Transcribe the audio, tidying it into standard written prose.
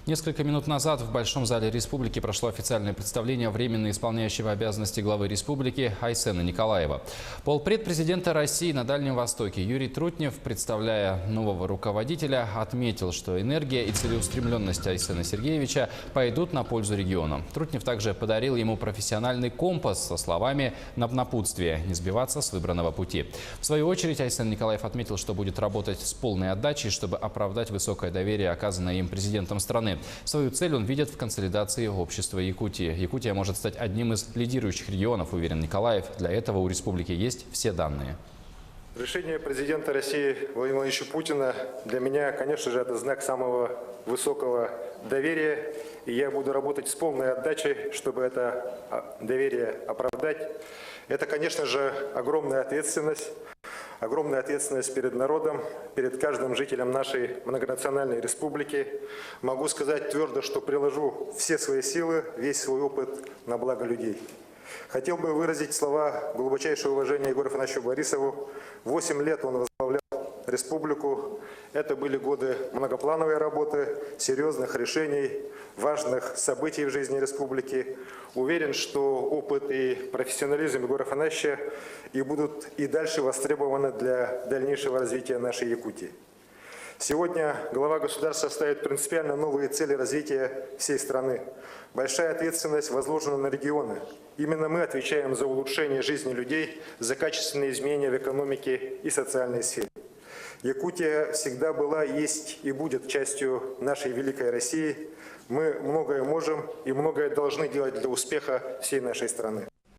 Несколько минут назад в Большом зале республики прошло официальное представление временно исполняющего обязанности главы республики Айсена Николаева. Полпред президента России на Дальнем Востоке Юрий Трутнев, представляя нового руководителя, отметил, что энергия и целеустремленность Айсена Сергеевича пойдут на пользу региону. Трутнев также подарил ему профессиональный компас со словами «напутствие» – не сбиваться с выбранного пути. В свою очередь Айсен Николаев отметил, что будет работать с полной отдачей, чтобы оправдать высокое доверие, оказанное им президентом страны. Свою цель он видит в консолидации общества Якутии. Якутия может стать одним из лидирующих регионов, уверен Николаев. Для этого у республики есть все данные. Решение президента России Владимира Владимировича Путина для меня, конечно же, это знак самого высокого доверия. И я буду работать с полной отдачей, чтобы это доверие оправдать. Это, конечно же, огромная ответственность. Огромная ответственность перед народом, перед каждым жителем нашей многонациональной республики. Могу сказать твердо, что приложу все свои силы, весь свой опыт на благо людей. Хотел бы выразить слова глубочайшего уважения Егору Афанасьевичу Борисову. 8 лет он возглавлял республику. Это были годы многоплановой работы, серьезных решений, важных событий в жизни республики. Уверен, что опыт и профессионализм Егора Афанасьевича и будут и дальше востребованы для дальнейшего развития нашей Якутии. Сегодня глава государства ставит принципиально новые цели развития всей страны. Большая ответственность возложена на регионы. Именно мы отвечаем за улучшение жизни людей, за качественные изменения в экономике и социальной сфере. Якутия всегда была, есть и будет частью нашей великой России. Мы многое можем и многое должны делать для успеха всей нашей страны.